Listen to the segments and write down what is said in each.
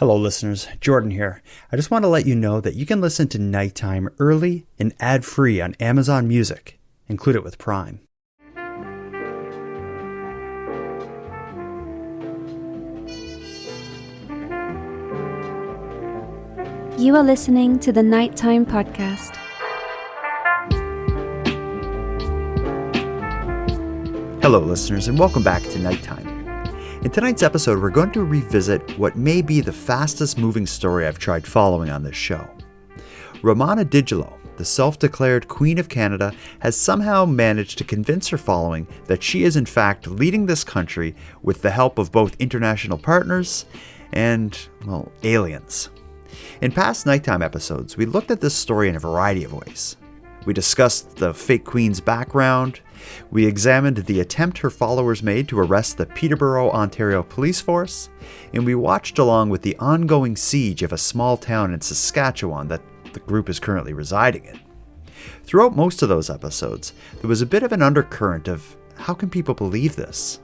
Hello, listeners. Jordan here. I just want to let you know that you can listen to Nighttime early and ad-free on Amazon Music. Include it with Prime. You are listening to the Nighttime Podcast. Hello, listeners, and welcome back to Nighttime. In tonight's episode, we're going to revisit what may be the fastest moving story I've tried following on this show. Romana Didulo, the self-declared Queen of Canada, has somehow managed to convince her following that she is in fact leading this country with the help of both international partners and, well, aliens. In past Nighttime episodes, we looked at this story in a variety of ways. We discussed the fake queen's background. We examined the attempt her followers made to arrest the Peterborough, Ontario police force. And we watched along with the ongoing siege of a small town in Saskatchewan that the group is currently residing in. Throughout most of those episodes, there was a bit of an undercurrent of how can people believe this?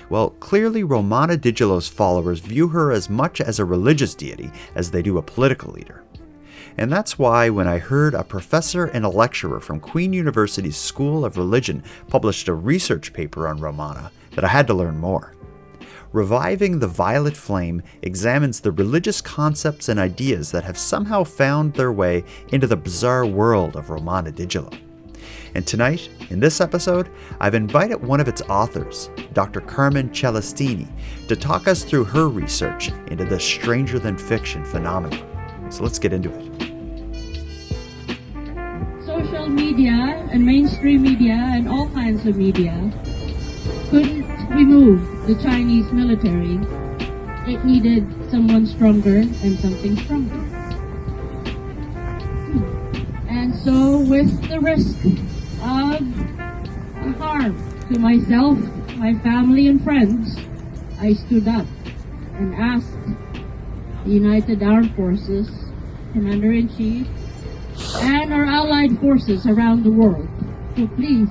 Well, clearly Romana Didulo's followers view her as much as a religious deity as they do a political leader. And that's why when I heard a professor and a lecturer from Queen University's School of Religion published a research paper on Romana, that I had to learn more. Reviving the Violet Flame examines the religious concepts and ideas that have somehow found their way into the bizarre world of Romana Didulo. And tonight, in this episode, I've invited one of its authors, Dr. Carmen Celestini, to talk us through her research into this stranger-than-fiction phenomenon. So let's get into it. Social media and mainstream media and all kinds of media couldn't remove the Chinese military. It needed someone stronger and something stronger. And so with the risk of harm to myself, my family and friends, I stood up and asked the United Armed Forces, Commander-in-Chief, and our allied forces around the world to please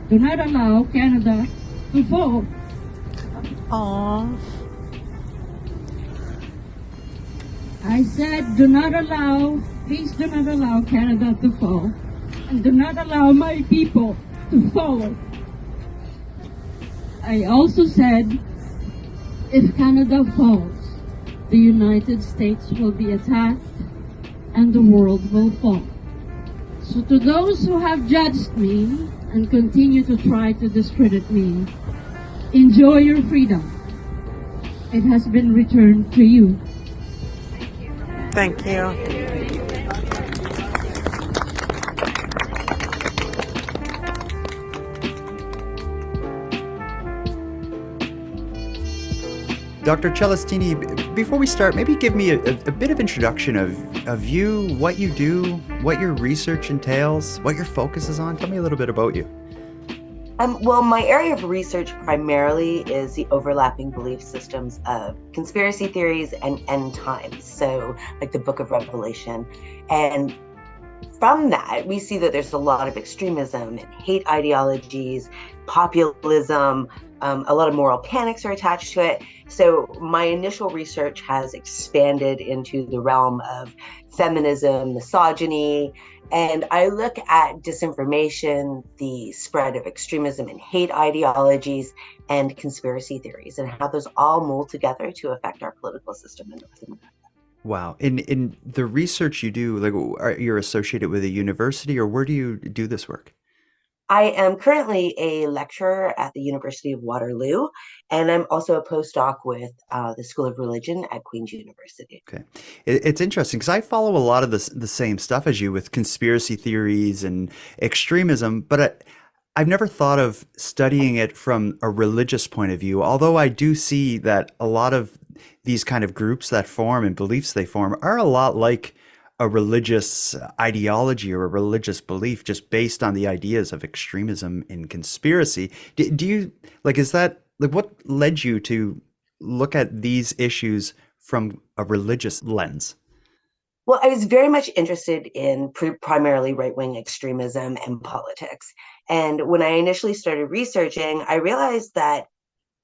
do not allow Canada to fall. Aww. I said, please do not allow Canada to fall, and do not allow my people to follow. I also said, if Canada falls, the United States will be attacked and the world will fall. So to those who have judged me and continue to try to discredit me, enjoy your freedom. It has been returned to you. Thank you. Dr. Celestini, before we start, maybe give me a bit of introduction of you, what you do, what your research entails, what your focus is on. Tell me a little bit about you. Well, my area of research primarily is the overlapping belief systems of conspiracy theories and end times, so like the Book of Revelation. And from that, we see that there's a lot of extremism and hate ideologies, populism, a lot of moral panics are attached to it. So my initial research has expanded into the realm of feminism, misogyny, and I look at disinformation, the spread of extremism and hate ideologies, and conspiracy theories, and how those all mold together to affect our political system in North America. Wow. In the you're associated with a university, or where do you do this work? I am currently a lecturer at the University of Waterloo, and I'm also a postdoc with the School of Religion at Queen's University. Okay. It's interesting because I follow a lot of the same stuff as you with conspiracy theories and extremism, but I've never thought of studying it from a religious point of view, although I do see that a lot of these kind of groups that form and beliefs they form are a lot like a religious ideology or a religious belief just based on the ideas of extremism and conspiracy. Do you, is that, what led you to look at these issues from a religious lens? Well, I was very much interested in primarily right-wing extremism and politics. And when I initially started researching, I realized that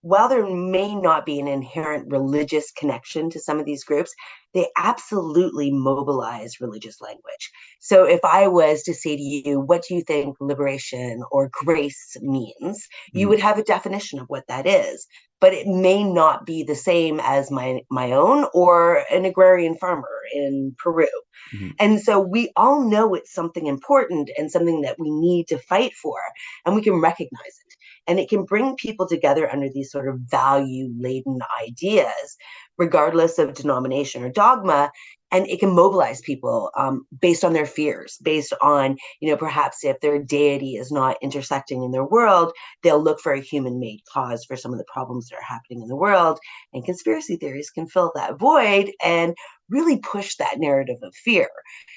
while there may not be an inherent religious connection to some of these groups, they absolutely mobilize religious language. So if I was to say to you, what do you think liberation or grace means? You Mhm. would have a definition of what that is, but it may not be the same as my own or an agrarian farmer in Peru. Mhm. And so we all know it's something important and something that we need to fight for, and we can recognize it. And it can bring people together under these sort of value laden ideas, regardless of denomination or dogma. And it can mobilize people based on their fears, based on, perhaps if their deity is not intersecting in their world, they'll look for a human made cause for some of the problems that are happening in the world. And conspiracy theories can fill that void and really push that narrative of fear.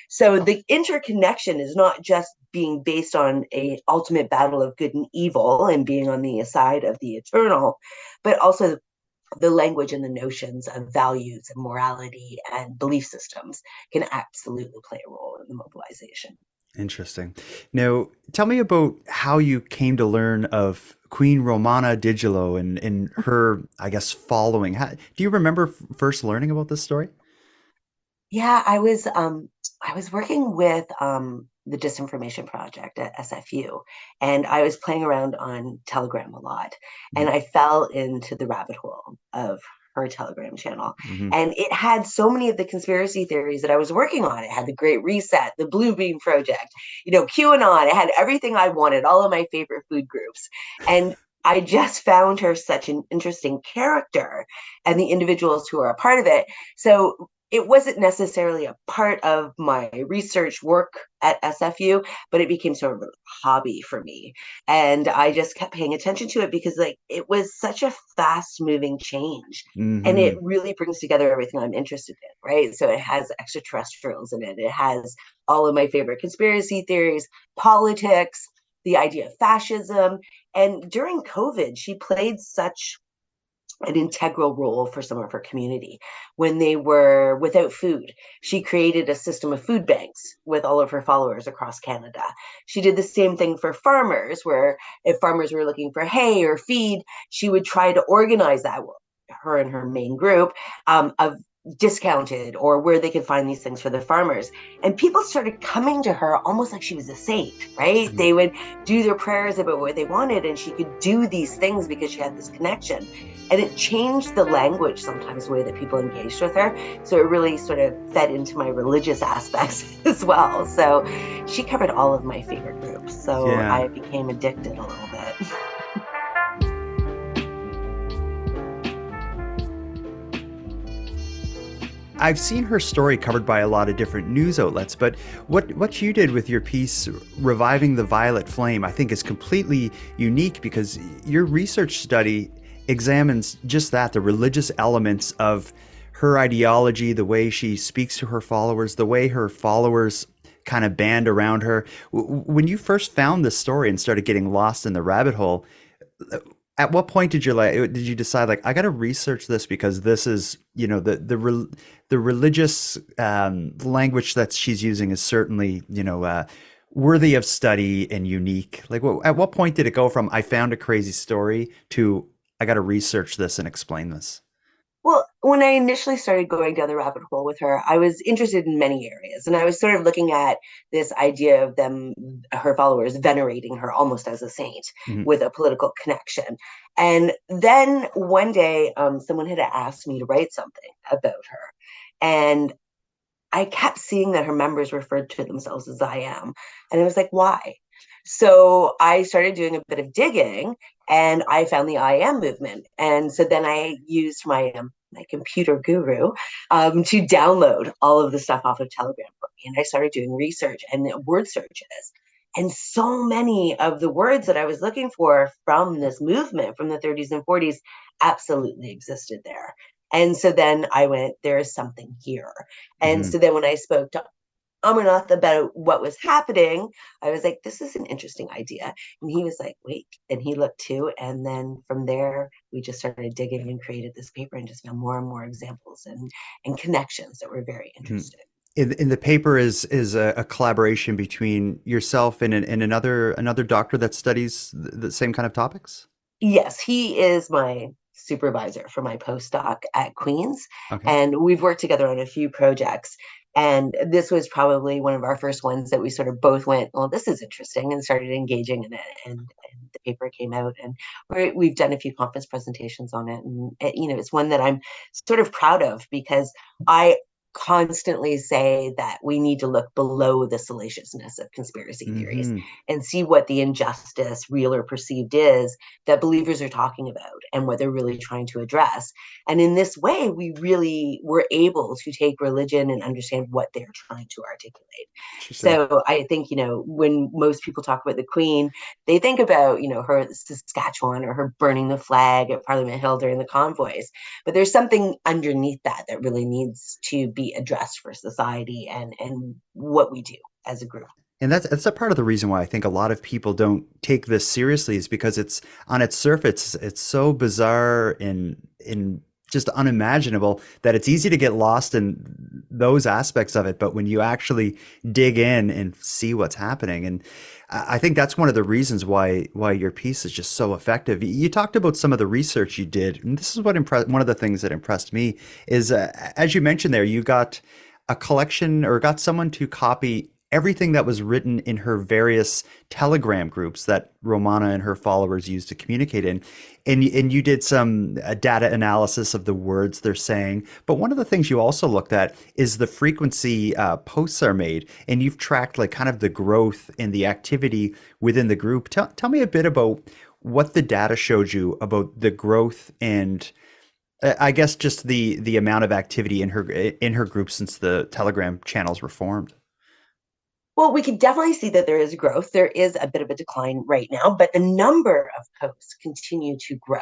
So the interconnection is not just being based on a ultimate battle of good and evil and being on the side of the eternal, but also the language and the notions of values and morality and belief systems can absolutely play a role in the mobilization. Interesting. Now, tell me about how you came to learn of Queen Romana Didulo and her, I guess, following. Do you remember first learning about this story? Yeah, I was working with the Disinformation Project at SFU, and I was playing around on Telegram a lot, and I fell into the rabbit hole of her Telegram channel. Mm-hmm. And it had so many of the conspiracy theories that I was working on. It had the Great Reset, the Blue Beam Project, QAnon. It had everything I wanted, all of my favorite food groups. And I just found her such an interesting character and the individuals who are a part of it. So it wasn't necessarily a part of my research work at SFU, but it became sort of a hobby for me. And I just kept paying attention to it because it was such a fast moving change. And it Mm-hmm. really brings together everything I'm interested in, right? So it has extraterrestrials in it. It has all of my favorite conspiracy theories, politics, the idea of fascism. And during COVID, she played such an integral role for some of her community. When they were without food, she created a system of food banks with all of her followers across Canada. She did the same thing for farmers, where if farmers were looking for hay or feed, she would try to organize that. Her and her main group of discounted or where they could find these things for the farmers. And people started coming to her almost like she was a saint, right? Mm-hmm. They would do their prayers about what they wanted, and she could do these things because she had this connection. And it changed the language sometimes, the way that people engaged with her. So it really sort of fed into my religious aspects as well. So she covered all of my favorite groups. So Yeah. I became addicted a little bit. I've seen her story covered by a lot of different news outlets, but what you did with your piece, Reviving the Violet Flame, I think is completely unique because your research study examines just that, the religious elements of her ideology, the way she speaks to her followers, the way her followers kind of band around her. When you first found this story and started getting lost in the rabbit hole, at what point did you decide like I got to research this because this is the religious language that she's using is certainly worthy of study and unique. Like at what point did it go from I found a crazy story to I got to research this and explain this? Well, when I initially started going down the rabbit hole with her, I was interested in many areas. And I was sort of looking at this idea of her followers, venerating her almost as a saint Hmm. with a political connection. And then one day, someone had asked me to write something about her. And I kept seeing that her members referred to themselves as I am. And I was like, why? So I started doing a bit of digging and I found the I am movement. And so then I used my computer guru to download all of the stuff off of Telegram for me. And I started doing research and word searches. And so many of the words that I was looking for from this movement from the 30s and 40s absolutely existed there. And so then I went, there is something here. And Hmm. so then when I spoke to Amanath about what was happening, I was like, this is an interesting idea. And he was like, wait. And he looked too. And then from there, we just started digging and created this paper and just found more and more examples and connections that were very interesting. In the paper is a collaboration between yourself and another doctor that studies the same kind of topics. Yes, he is my supervisor for my postdoc at Queen's, Okay. and we've worked together on a few projects. And this was probably one of our first ones that we sort of both went, well, this is interesting, and started engaging in it. And the paper came out, and we've done a few conference presentations on it. And it's one that I'm sort of proud of because I constantly say that we need to look below the salaciousness of conspiracy theories Hmm. and see what the injustice, real or perceived, is that believers are talking about and what they're really trying to address. And in this way, we really were able to take religion and understand what they're trying to articulate. Interesting. So I think, when most people talk about the Queen, they think about, her at Saskatchewan or her burning the flag at Parliament Hill during the convoys. But there's something underneath that really needs to be addressed for society and what we do as a group. And that's a part of the reason why I think a lot of people don't take this seriously is because it's on its surface, it's so bizarre and just unimaginable that it's easy to get lost in those aspects of it. But when you actually dig in and see what's happening, and I think that's one of the reasons why your piece is just so effective. You talked about some of the research you did, and this is what impressed one of the things that impressed me is as you mentioned there, you got a collection or got someone to copy everything that was written in her various telegram groups that Romana and her followers used to communicate in. And you did some data analysis of the words they're saying. But one of the things you also looked at is the frequency posts are made. And you've tracked like kind of the growth and the activity within the group. Tell me a bit about what the data showed you about the growth and I guess just the amount of activity in her group since the Telegram channels were formed. Well, we can definitely see that there is growth. There is a bit of a decline right now, but the number of posts continue to grow.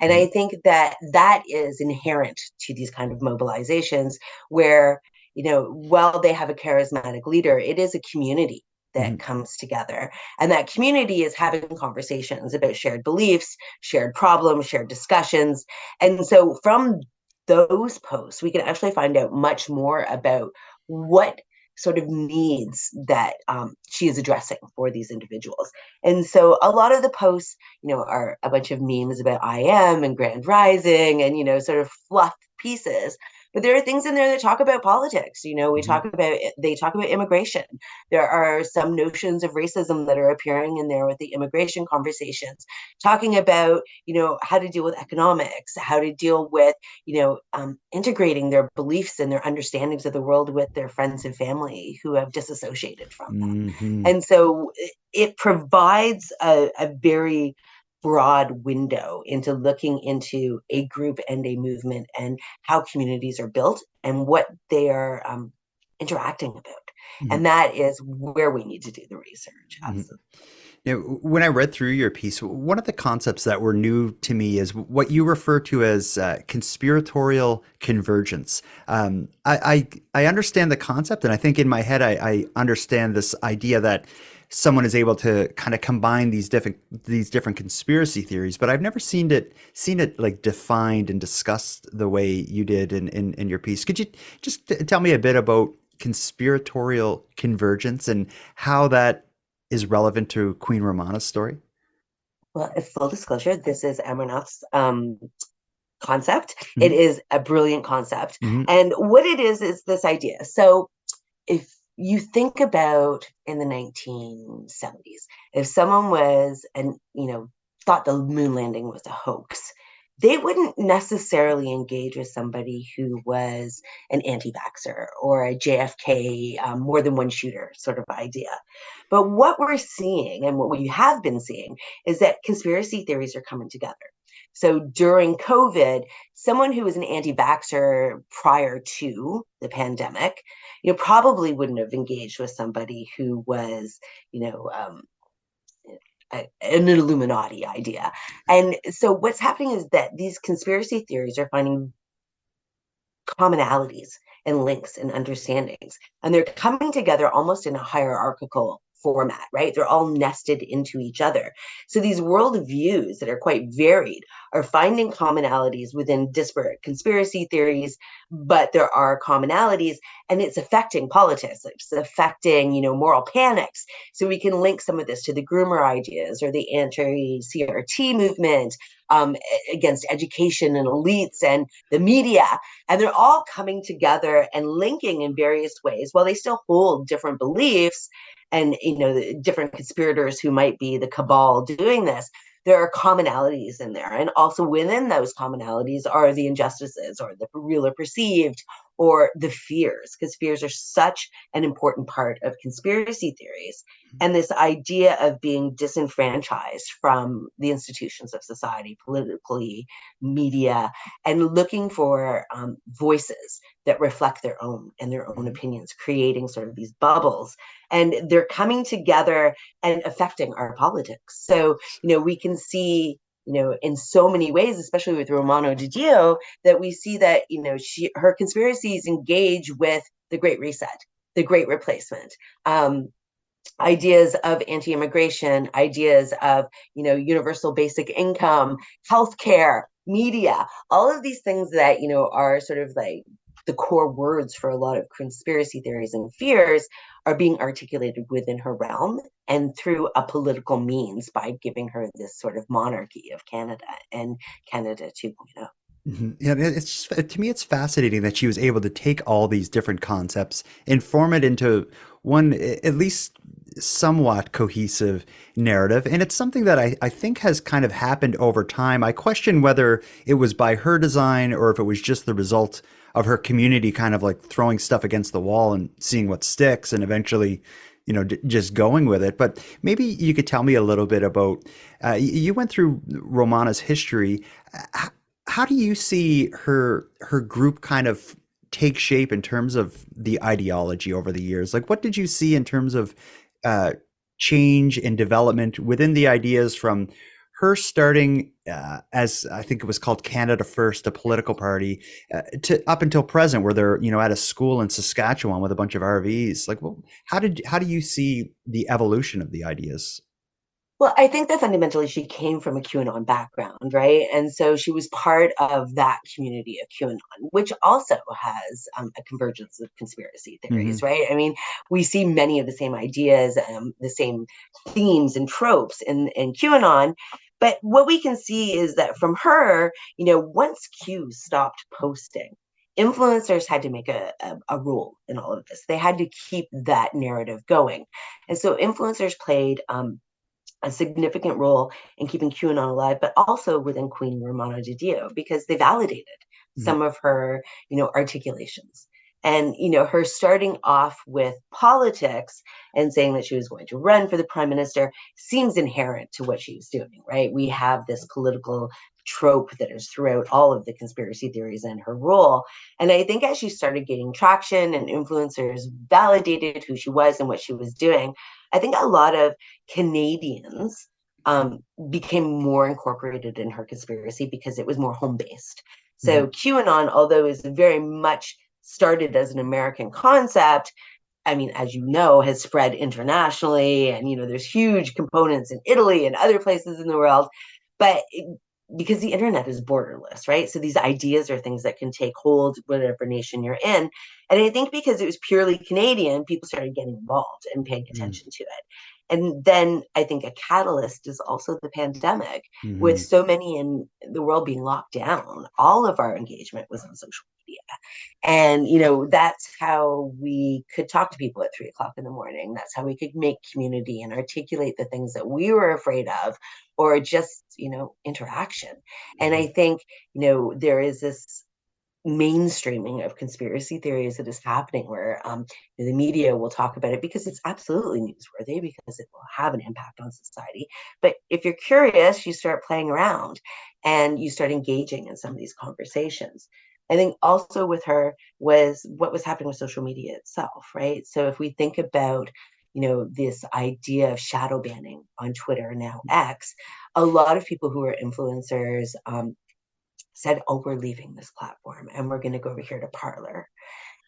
And I Mhm. think that that is inherent to these kind of mobilizations where, while they have a charismatic leader, it is a community that Mhm. comes together. And that community is having conversations about shared beliefs, shared problems, shared discussions. And so from those posts, we can actually find out much more about what sort of needs that she is addressing for these individuals. And so a lot of the posts, are a bunch of memes about I am and Grand Rising and, sort of fluff pieces. But there are things in there that talk about politics. Mhm. They talk about immigration. There are some notions of racism that are appearing in there with the immigration conversations, talking about, how to deal with economics, how to deal with, integrating their beliefs and their understandings of the world with their friends and family who have disassociated from them. Mhm. And so it provides a very broad window into looking into a group and a movement and how communities are built and what they are interacting about. Mhm. And that is where we need to do the research. Mhm. Absolutely. When I read through your piece, one of the concepts that were new to me is what you refer to as conspiratorial convergence. I understand the concept, and I think in my head I understand this idea that someone is able to kind of combine these different conspiracy theories, but I've never seen it like defined and discussed the way you did in your piece. Could you just tell me a bit about conspiratorial convergence and how that is relevant to Queen Romana's story? Well, full disclosure, this is Amarnath's concept. It Hmm. is a brilliant concept. Hmm. And what it is this idea. So if you think about in the 1970s, if someone was and thought the moon landing was a hoax, they wouldn't necessarily engage with somebody who was an anti-vaxxer or a JFK more than one shooter sort of idea. But what we're seeing and what we have been seeing is that conspiracy theories are coming together. So during COVID, someone who was an anti-vaxxer prior to the pandemic, probably wouldn't have engaged with somebody who was, you know, um, an Illuminati idea. And so what's happening is that these conspiracy theories are finding commonalities and links and understandings. And they're coming together almost in a hierarchical format, right? They're all nested into each other. So these worldviews that are quite varied are finding commonalities within disparate conspiracy theories, but there are commonalities, and it's affecting politics. It's affecting, moral panics. So we can link some of this to the groomer ideas or the anti-CRT movement, against education and elites and the media. And they're all coming together and linking in various ways while they still hold different beliefs and, the different conspirators who might be the cabal doing this. There are commonalities in there. And also within those commonalities are the injustices or the real or perceived or the fears, because fears are such an important part of conspiracy theories. And this idea of being disenfranchised from the institutions of society, politically, media, and looking for voices that reflect their own and their own opinions, creating sort of these bubbles. And they're coming together and affecting our politics. So, we can see, in so many ways, especially with Romana Didulo, that we see that, her conspiracies engage with the Great Reset, the Great Replacement, ideas of anti-immigration, ideas of, universal basic income, healthcare, media, all of these things that, are sort of like the core words for a lot of conspiracy theories and fears are being articulated within her realm and through a political means by giving her this sort of monarchy of Canada and Canada 2.0. Yeah, it's just, to me, it's fascinating that she was able to take all these different concepts and form it into one, at least somewhat cohesive narrative. And it's something that I think has kind of happened over time. I question whether it was by her design or if it was just the result of her community kind of like throwing stuff against the wall and seeing what sticks and eventually, just going with it. But maybe you could tell me a little bit about, you went through Romana's history. How do you see her group kind of take shape in terms of the ideology over the years? Like, what did you see in terms of change and development within the ideas from her starting as I think it was called Canada First, a political party, to up until present, where they're at a school in Saskatchewan with a bunch of RVs? Like, well, how do you see the evolution of the ideas? Well, I think that fundamentally she came from a QAnon background, right? And so she was part of that community of QAnon, which also has a convergence of conspiracy Hmm. theories, right? I mean, we see many of the same ideas, the same themes and tropes in QAnon. But what we can see is that from her, once Q stopped posting, influencers had to make a rule in all of this. They had to keep that narrative going. And so influencers played a significant role in keeping QAnon alive, but also within Queen Romana Didulo, because they validated some of her, articulations. And, her starting off with politics and saying that she was going to run for the prime minister seems inherent to what she's doing, right? We have this political trope that is throughout all of the conspiracy theories and her role. And I think as she started gaining traction and influencers validated who she was and what she was doing, I think a lot of Canadians became more incorporated in her conspiracy because it was more home based. So QAnon, although is very much started as an American concept, I mean, as you know, has spread internationally, and there's huge components in Italy and other places in the world, but because the internet is borderless, right? So these ideas are things that can take hold whatever nation you're in. And I think because it was purely Canadian, people started getting involved and paying attention to it. And then I think a catalyst is also the pandemic. With Hmm. so many in the world being locked down, all of our engagement was on social media. And, that's how we could talk to people at 3 o'clock in the morning. That's how we could make community and articulate the things that we were afraid of, or just, interaction. And I think, there is this mainstreaming of conspiracy theories that is happening where the media will talk about it because it's absolutely newsworthy, because it will have an impact on society. But if you're curious, you start playing around and you start engaging in some of these conversations. I think also with her was what was happening with social media itself, right? So if we think about this idea of shadow banning on Twitter, now X, a lot of people who are influencers said, oh, we're leaving this platform and we're going to go over here to Parler.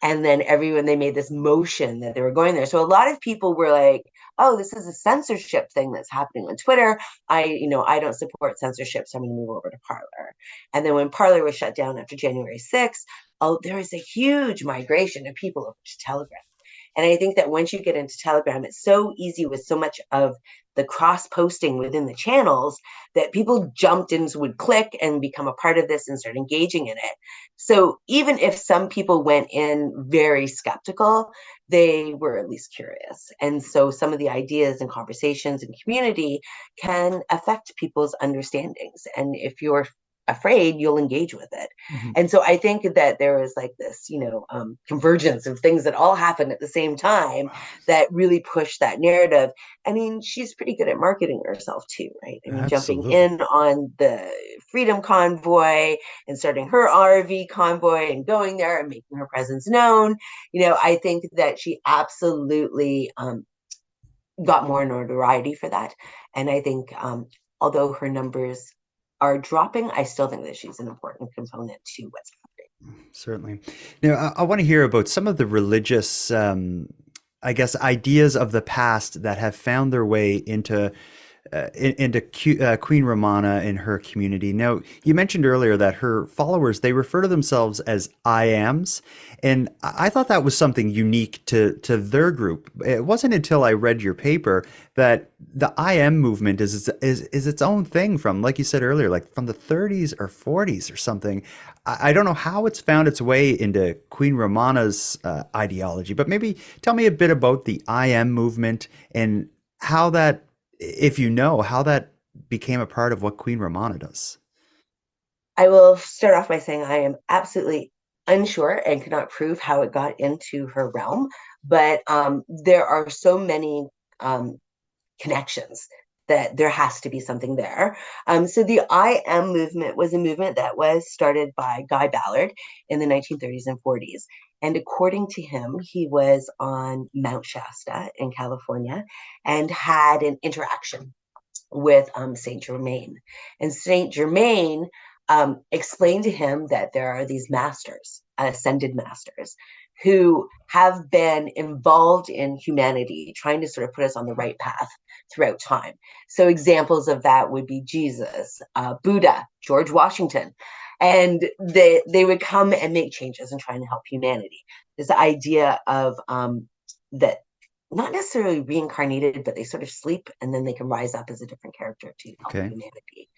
And then they made this motion that they were going there. So a lot of people were like, oh, this is a censorship thing that's happening on Twitter. I don't support censorship, so I'm going to move over to Parler. And then when Parler was shut down after January 6th, there was a huge migration of people over to Telegram. And I think that once you get into Telegram, it's so easy with so much of the cross posting within the channels that people jumped in, would click and become a part of this and start engaging in it. So even if some people went in very skeptical, they were at least curious. And so some of the ideas and conversations and community can affect people's understandings. And if you're afraid, you'll engage with it. Mm-hmm. And so I think that there is like this, convergence of things that all happen at the same time that really push that narrative. I mean, she's pretty good at marketing herself too, right? I mean, Absolutely. Jumping in on the Freedom Convoy and starting her RV convoy and going there and making her presence known. I think that she absolutely got more notoriety for that. And I think although her numbers are dropping, I still think that she's an important component to what's happening. Certainly. Now, I want to hear about some of the religious, ideas of the past that have found their way into Queen Romana and her community. Now, you mentioned earlier that her followers, they refer to themselves as I ams, and I thought that was something unique to their group. It wasn't until I read your paper that the I am movement is its own thing from, like you said earlier, like from the 30s or 40s or something. I don't know how it's found its way into Queen Romana's ideology, but maybe tell me a bit about the I am movement and how that, if you know, how that became a part of what Queen Romana does. I will start off by saying I am absolutely unsure and cannot prove how it got into her realm, but there are so many connections that there has to be something there. So the I Am movement was a movement that was started by Guy Ballard in the 1930s and 40s. And according to him, he was on Mount Shasta in California and had an interaction with Saint Germain. And Saint Germain explained to him that there are these masters, ascended masters, who have been involved in humanity, trying to sort of put us on the right path throughout time. So examples of that would be Jesus, Buddha, George Washington. And they would come and make changes and trying to help humanity. This idea of that not necessarily reincarnated, but they sort of sleep and then they can rise up as a different character to help humanity.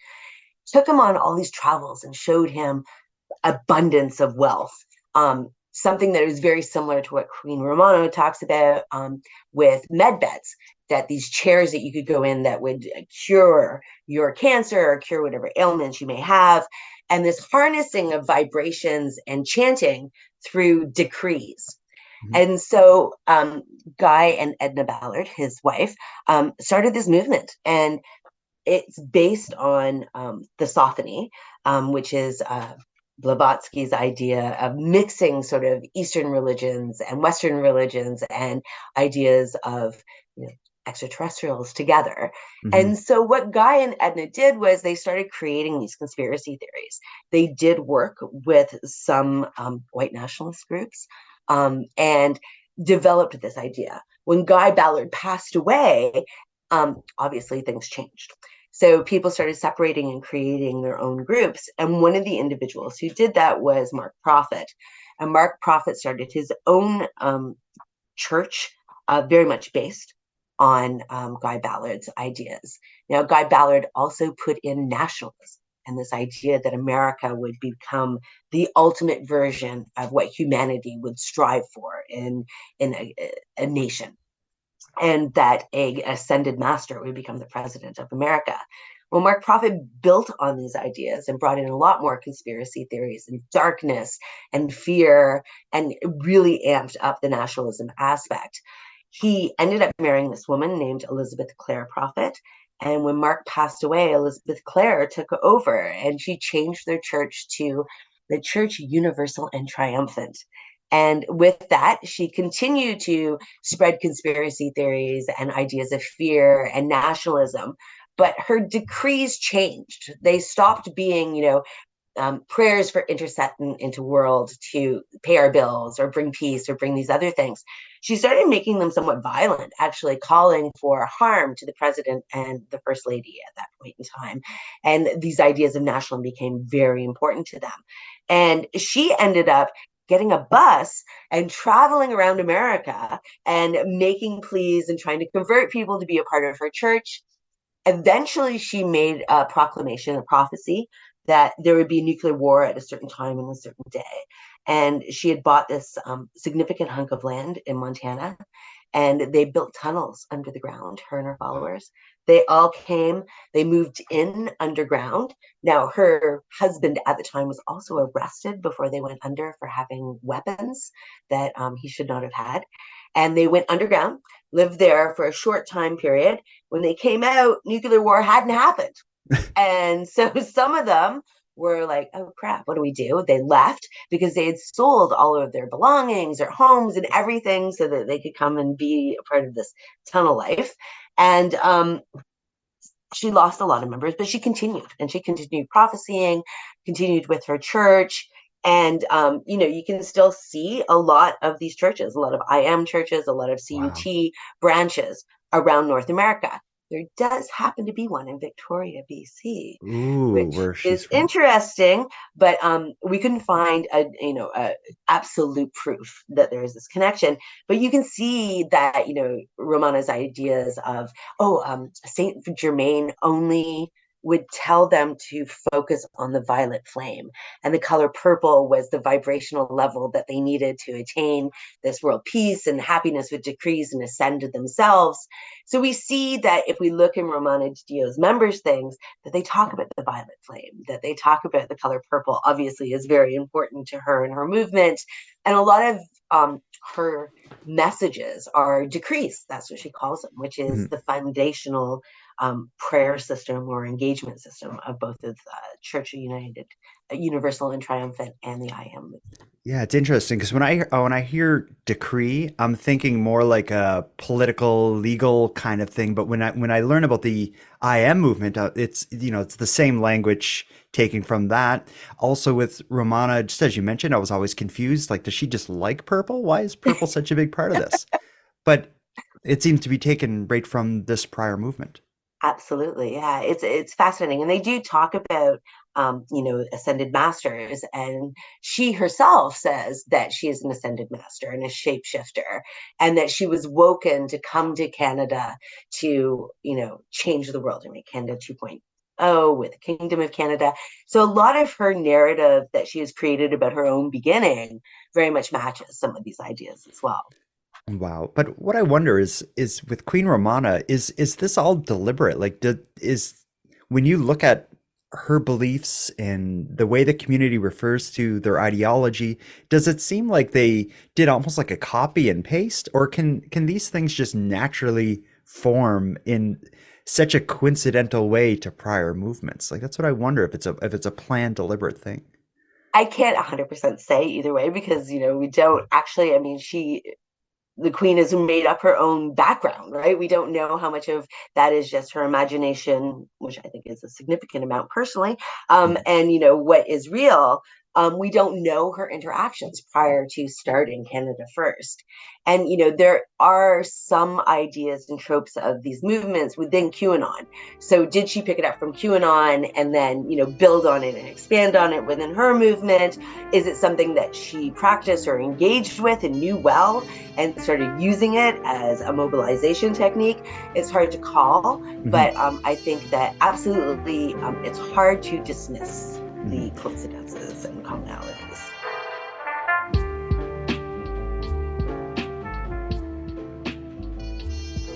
Took him on all these travels and showed him abundance of wealth. Something that is very similar to what Queen Romana talks about with med beds, that these chairs that you could go in that would cure your cancer or cure whatever ailments you may have. And this harnessing of vibrations and chanting through decrees. Mm-hmm. And so Guy and Edna Ballard, his wife, started this movement. And it's based on the Sothony, which is Blavatsky's idea of mixing sort of Eastern religions and Western religions and ideas of extraterrestrials together. Mm-hmm. And so what Guy and Edna did was they started creating these conspiracy theories. They did work with some white nationalist groups and developed this idea. When Guy Ballard passed away, obviously things changed. So people started separating and creating their own groups. And one of the individuals who did that was Mark Prophet. And Mark Prophet started his own church, very much based on Guy Ballard's ideas. Now, Guy Ballard also put in nationalism and this idea that America would become the ultimate version of what humanity would strive for in a nation. And that a ascended master would become the president of America. Well, Mark Prophet built on these ideas and brought in a lot more conspiracy theories and darkness and fear and really amped up the nationalism aspect. He ended up marrying this woman named Elizabeth Clare Prophet. And when Mark passed away, Elizabeth Clare took over and she changed their church to the Church Universal and Triumphant. And with that, she continued to spread conspiracy theories and ideas of fear and nationalism. But her decrees changed. They stopped being, prayers for intercession into world to pay our bills or bring peace or bring these other things. She started making them somewhat violent, actually calling for harm to the president and the first lady at that point in time. And these ideas of nationalism became very important to them. And she ended up getting a bus and traveling around America and making pleas and trying to convert people to be a part of her church. Eventually, she made a proclamation, a prophecy that there would be a nuclear war at a certain time and a certain day. And she had bought this significant hunk of land in Montana, and they built tunnels under the ground, her and her followers. They all came, they moved in underground. Now, her husband at the time was also arrested before they went under for having weapons that he should not have had. And they went underground, lived there for a short time period. When they came out, nuclear war hadn't happened. And so some of them were like, oh crap, what do we do? They left because they had sold all of their belongings, their homes and everything so that they could come and be a part of this tunnel life. And she lost a lot of members, but she continued prophesying, continued with her church. And, you can still see a lot of these churches, a lot of I am churches, a lot of CUT branches around North America. There does happen to be one in Victoria, BC, which where she's is from. interesting, but we couldn't find a absolute proof that there is this connection. But you can see that Romana's ideas of Saint Germain only would tell them to focus on the violet flame, and the color purple was the vibrational level that they needed to attain this world peace, and happiness would decrease and ascend to themselves. So we see that if we look in Romana Didulo's members things, that they talk about the violet flame, that they talk about the color purple, obviously is very important to her and her movement. And a lot of her messages are decrees. That's what she calls them, which is the foundational prayer system or engagement system of both of the Church of Universal and Triumphant and the I Am movement. Yeah, it's interesting because when I hear decree, I'm thinking more like a political, legal kind of thing. But when I learn about the I am movement, it's it's the same language taking from that. Also with Romana, just as you mentioned, I was always confused. Like, does she just like purple? Why is purple such a big part of this? But it seems to be taken right from this prior movement. Absolutely, yeah, it's fascinating, and they do talk about ascended masters, and she herself says that she is an ascended master and a shapeshifter, and that she was woken to come to Canada to change the world and make Canada 2.0 with the Kingdom of Canada. So a lot of her narrative that she has created about her own beginning very much matches some of these ideas as well. Wow. But what I wonder is with Queen Romana, is this all deliberate? Like, is when you look at her beliefs and the way the community refers to their ideology, does it seem like they did almost like a copy and paste, or can these things just naturally form in such a coincidental way to prior movements? Like, that's what I wonder, if it's a planned, deliberate thing. I can't 100% say either way because we don't actually. I mean, the queen has made up her own background, right? We don't know how much of that is just her imagination, which I think is a significant amount personally, and what is real. We don't know her interactions prior to starting Canada First. And, there are some ideas and tropes of these movements within QAnon. So did she pick it up from QAnon and then, build on it and expand on it within her movement? Is it something that she practiced or engaged with and knew well and started using it as a mobilization technique? It's hard to call, but I think that absolutely it's hard to dismiss the coincidences and commonalities.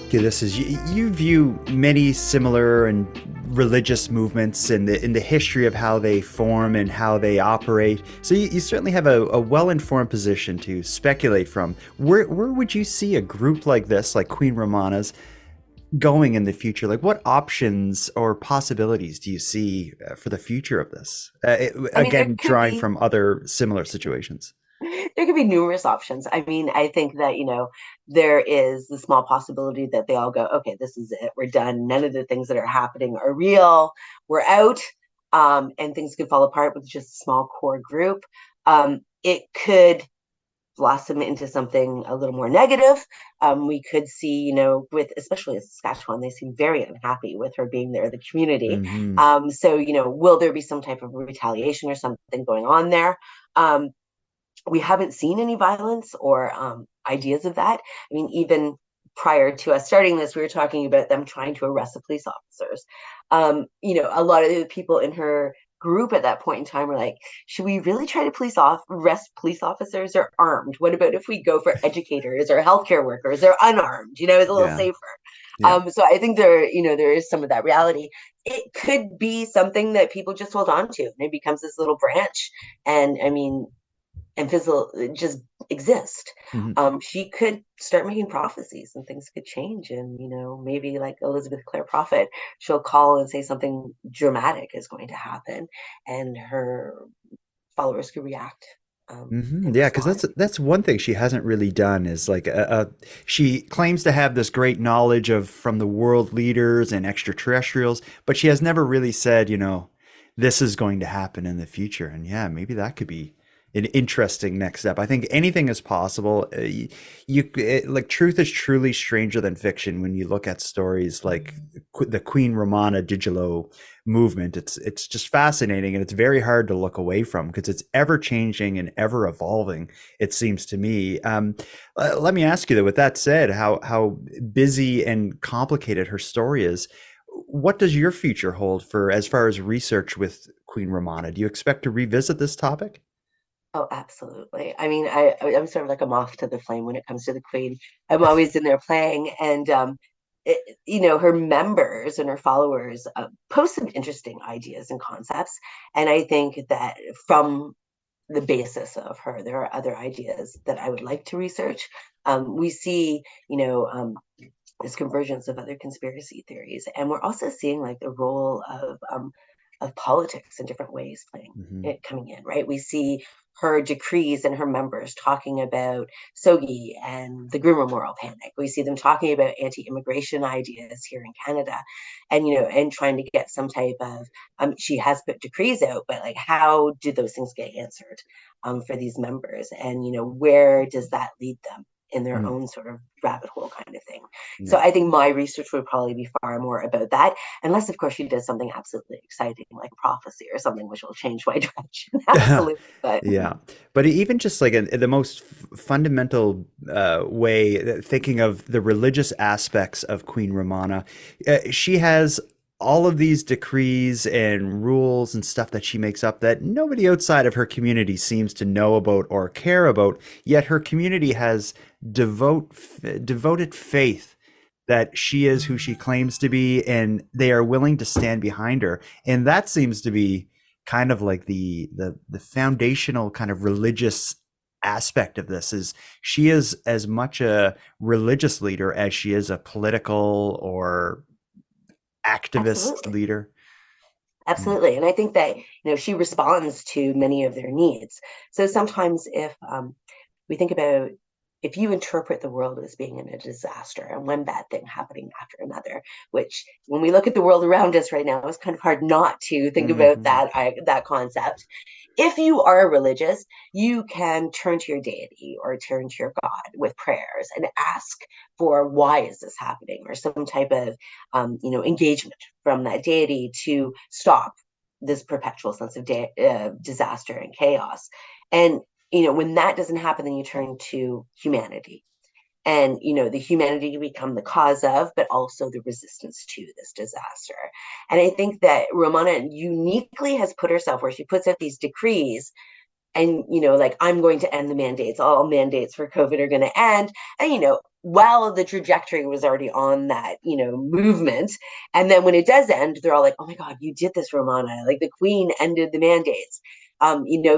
Okay, this is you view many similar and religious movements in the history of how they form and how they operate. So you certainly have a well-informed position to speculate from. Where would you see a group like this, like Queen Romana's, going in the future? Like, what options or possibilities do you see for the future of this? Again, drawing from other similar situations. There could be numerous options. I mean, I think that, there is the small possibility that they all go, okay, this is it. We're done. None of the things that are happening are real. We're out. and things could fall apart with just a small core group. It could blossom into something a little more negative. We could see, with especially Saskatchewan, they seem very unhappy with her being there, the community. Mm-hmm. So, will there be some type of retaliation or something going on there? We haven't seen any violence or ideas of that. I mean, even prior to us starting this, we were talking about them trying to arrest the police officers. A lot of the people in her group at that point in time were like, should we really try to arrest police officers or armed? What about if we go for educators or healthcare workers or unarmed? It's a little Yeah. safer. Yeah. So I think there is some of that reality. It could be something that people just hold on to, and it becomes this little branch. And I mean, and physical just exist. Mm-hmm. She could start making prophecies and things could change. And, maybe like Elizabeth Clare Prophet, she'll call and say something dramatic is going to happen and her followers could react. Mm-hmm. And Yeah, because respond. that's one thing she hasn't really done is like she claims to have this great knowledge of from the world leaders and extraterrestrials, but she has never really said, this is going to happen in the future. And yeah, maybe that could be an interesting next step. I think anything is possible. Like truth is truly stranger than fiction when you look at stories like the Queen Romana Didulo movement. It's just fascinating, and it's very hard to look away from because it's ever changing and ever evolving. It seems to me. Let me ask you though. With that said, how busy and complicated her story is. What does your future hold for as far as research with Queen Romana? Do you expect to revisit this topic? Oh, absolutely. I mean, I'm sort of like a moth to the flame when it comes to the Queen. I'm always in there playing, and her members and her followers post some interesting ideas and concepts. And I think that from the basis of her, there are other ideas that I would like to research. We see, this convergence of other conspiracy theories, and we're also seeing like the role of politics in different ways playing Mm-hmm. it coming in, right? We see her decrees and her members talking about Sogi and the Groomer Moral Panic. We see them talking about anti-immigration ideas here in Canada, and and trying to get some type of. She has put decrees out, but like, how do those things get answered for these members, and where does that lead them in their Mm-hmm. own sort of rabbit hole kind of thing? So Yeah. I think my research would probably be far more about that, unless of course she does something absolutely exciting like prophecy or something which will change my direction. Absolutely. But Yeah, but even just like in the most fundamental way, thinking of the religious aspects of Queen Romana, she has all of these decrees and rules and stuff that she makes up that nobody outside of her community seems to know about or care about. Yet her community has devoted faith that she is who she claims to be, and they are willing to stand behind her. And that seems to be kind of like the foundational kind of religious aspect of this is she is as much a religious leader as she is a political or activist absolutely. leader. Mm. Absolutely. And I think that, she responds to many of their needs. So sometimes we think about if you interpret the world as being in a disaster and one bad thing happening after another, which when we look at the world around us right now, it's kind of hard not to think about Mhm. that concept. If you are religious, you can turn to your deity or turn to your God with prayers and ask for why is this happening, or some type of engagement from that deity to stop this perpetual sense of disaster and chaos. And when that doesn't happen, then you turn to humanity. And the humanity become the cause of, but also the resistance to this disaster. And I think that Romana uniquely has put herself where she puts out these decrees, and like, I'm going to end the mandates, all mandates for COVID are going to end. And while the trajectory was already on that movement, and then when it does end, they're all like, oh my god, you did this, Romana, like the Queen ended the mandates.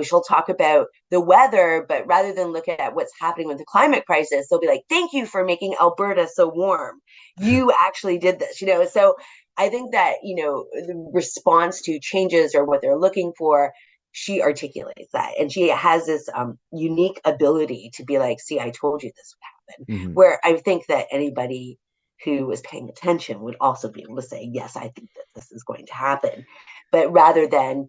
She'll talk about the weather, but rather than look at what's happening with the climate crisis, they'll be like, thank you for making Alberta so warm, you actually did this. So I think that the response to changes or what they're looking for, she articulates that, and she has this unique ability to be like, see, I told you this would happen, Mhm. where I think that anybody who was paying attention would also be able to say, yes, I think that this is going to happen. But rather than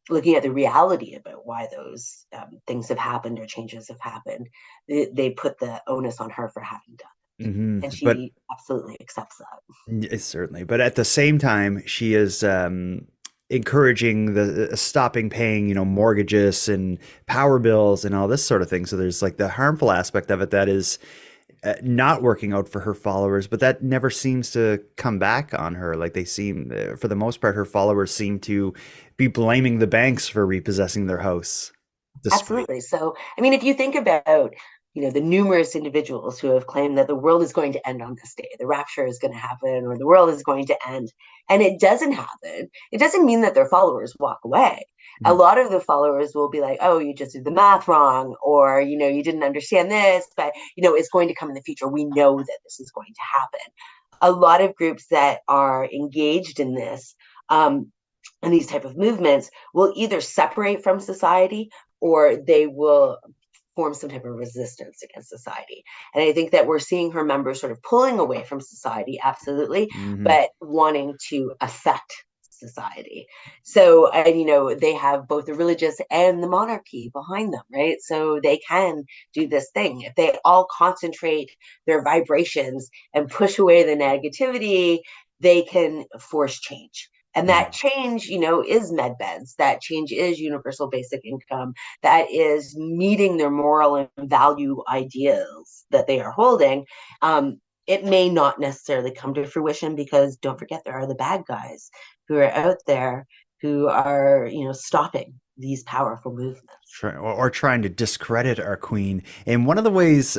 looking at the reality about why those things have happened or changes have happened, they put the onus on her for having done it. Mm-hmm. And But she absolutely accepts that. yes, certainly. But at the same time, she is encouraging the stopping paying, mortgages and power bills and all this sort of thing. So there's like the harmful aspect of it that is not working out for her followers, but that never seems to come back on her. Like they seem, for the most part, her followers seem to be blaming the banks for repossessing their house. Absolutely. So, I mean, if you think about, the numerous individuals who have claimed that the world is going to end on this day, the rapture is going to happen, or the world is going to end, and it doesn't happen, it doesn't mean that their followers walk away. A lot of the followers will be like, oh, you just did the math wrong, or, you didn't understand this, but, it's going to come in the future. We know that this is going to happen. A lot of groups that are engaged in this, and these type of movements will either separate from society or they will form some type of resistance against society. And I think that we're seeing her members sort of pulling away from society, absolutely, but wanting to affect society. So, and, they have both the religious and the monarchy behind them, right? So they can do this thing. If they all concentrate their vibrations and push away the negativity, they can force change. And that change, is med beds. That change is universal basic income. That is meeting their moral and value ideals that they are holding. It may not necessarily come to fruition because don't forget, there are the bad guys who are out there who are, stopping these powerful movements. Or trying to discredit our queen. And one of the ways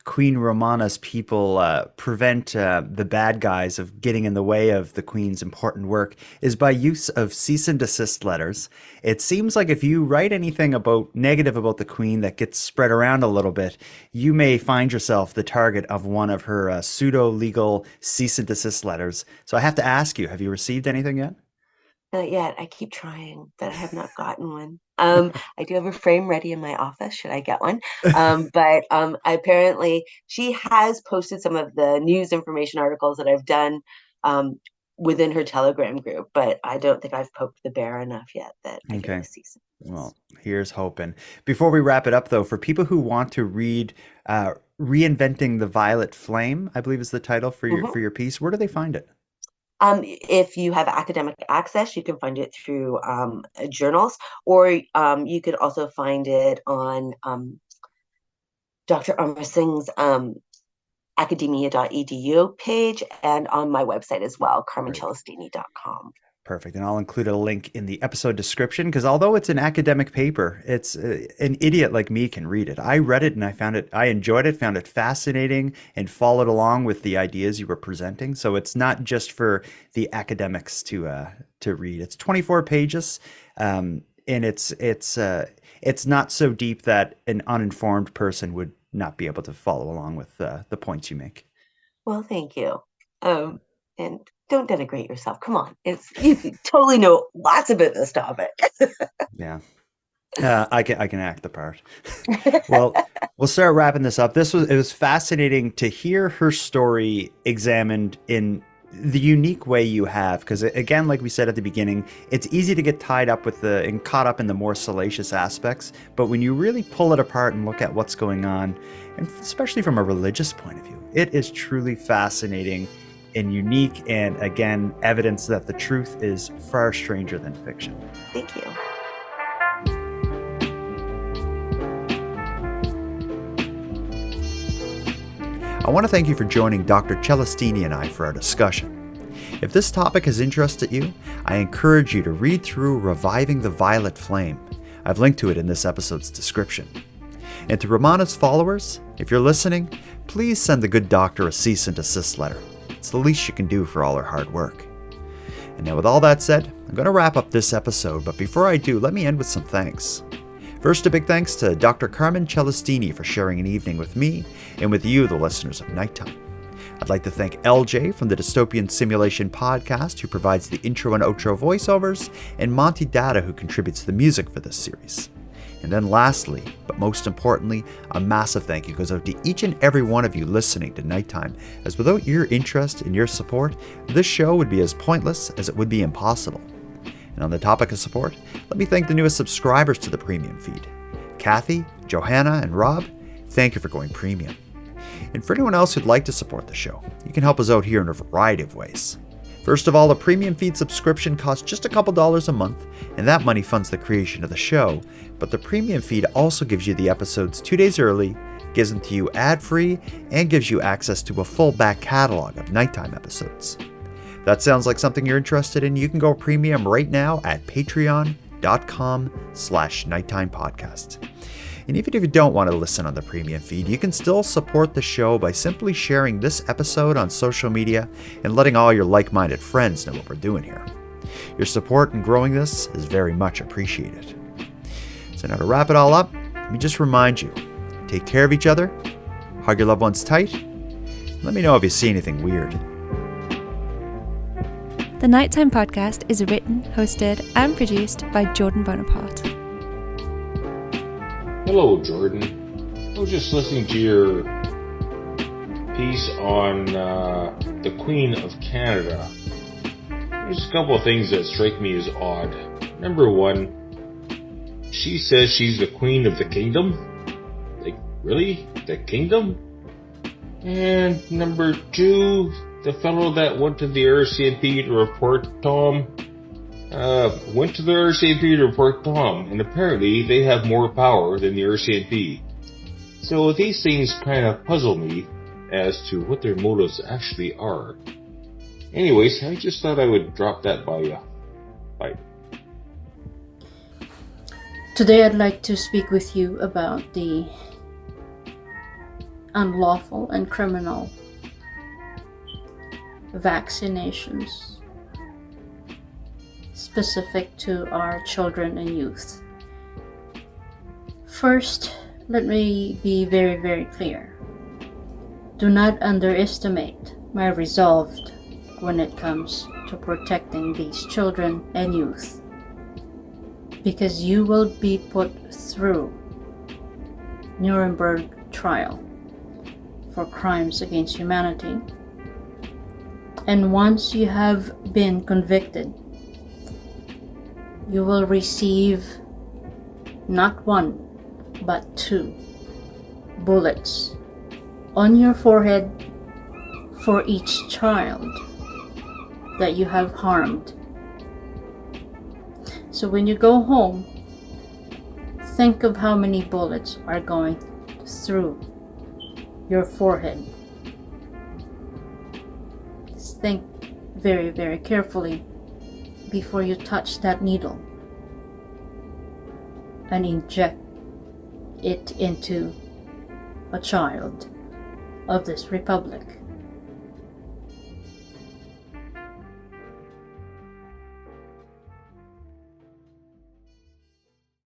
Queen Romana's people prevent the bad guys of getting in the way of the queen's important work is by use of cease and desist letters. It seems like if you write anything negative about the queen that gets spread around a little bit, you may find yourself the target of one of her pseudo-legal cease and desist letters. So I have to ask you, have you received anything yet? Not yet. I keep trying, but I have not gotten one. I do have a frame ready in my office, should I get one. But apparently she has posted some of the news information articles that I've done within her Telegram group, but I don't think I've poked the bear enough yet that I get to see some. Well, here's hoping. Before we wrap it up, though, for people who want to read Reinventing the Violet Flame, I believe is the title for your piece, where do they find it? If you have academic access, you can find it through journals, or you could also find it on Dr. Amar Singh's academia.edu page and on my website as well, carmencelestini.com. Perfect. And I'll include a link in the episode description because although it's an academic paper, it's an idiot like me can read it. I read it and I enjoyed it, found it fascinating, and followed along with the ideas you were presenting. So it's not just for the academics to read. It's 24 pages, and it's not so deep that an uninformed person would not be able to follow along with the points you make. Well, thank you. And don't denigrate yourself. Come on. You totally know lots about this topic. Yeah. I can act the part. Well, we'll start wrapping this up. It was fascinating to hear her story examined in the unique way you have, because again, like we said at the beginning, it's easy to get tied up and caught up in the more salacious aspects. But when you really pull it apart and look at what's going on, and especially from a religious point of view, it is truly fascinating and unique, and again, evidence that the truth is far stranger than fiction. Thank you. I want to thank you for joining Dr. Celestini and I for our discussion. If this topic has interested you, I encourage you to read through Reviving the Violet Flame. I've linked to it in this episode's description. And to Romana's followers, if you're listening, please send the good doctor a cease and desist letter. It's the least you can do for all her hard work. And now with all that said, I'm going to wrap up this episode, but before I do, let me end with some thanks. First, a big thanks to Dr. Carmen Celestini for sharing an evening with me and with you, the listeners of Nighttime. I'd like to thank LJ from the Dystopian Simulation podcast, who provides the intro and outro voiceovers, and Monty Data, who contributes the music for this series. And then lastly, but most importantly, a massive thank you goes out to each and every one of you listening to Nighttime, as without your interest and your support, this show would be as pointless as it would be impossible. And on the topic of support, let me thank the newest subscribers to the premium feed. Kathy, Johanna, and Rob, thank you for going premium. And for anyone else who'd like to support the show, you can help us out here in a variety of ways. First of all, a premium feed subscription costs just a couple dollars a month, and that money funds the creation of the show. But the premium feed also gives you the episodes 2 days early, gives them to you ad-free, and gives you access to a full back catalog of nighttime episodes. That sounds like something you're interested in. You can go premium right now at patreon.com/nighttimepodcast. And even if you don't want to listen on the premium feed, you can still support the show by simply sharing this episode on social media and letting all your like-minded friends know what we're doing here. Your support in growing this is very much appreciated. So now to wrap it all up, let me just remind you, take care of each other, hug your loved ones tight, and let me know if you see anything weird. The Nighttime Podcast is written, hosted, and produced by Jordan Bonaparte. Hello, Jordan. I was just listening to your piece on the Queen of Canada. There's a couple of things that strike me as odd. Number one, she says she's the Queen of the Kingdom. Like, really? The Kingdom? And number two, the fellow that went to the RCMP to report Tom went to the RCMP to report Tom, and apparently they have more power than the RCMP. So these things kind of puzzle me as to what their motives actually are. Anyways, I just thought I would drop that by you. Bye. Today I'd like to speak with you about the unlawful and criminal vaccinations specific to our children and youth. First, let me be very, very clear. Do not underestimate my resolve when it comes to protecting these children and youth, because you will be put through Nuremberg trial for crimes against humanity. And once you have been convicted, you will receive not one, but 2 bullets on your forehead for each child that you have harmed. So when you go home, think of how many bullets are going through your forehead. Think very, very carefully before you touch that needle and inject it into a child of this republic.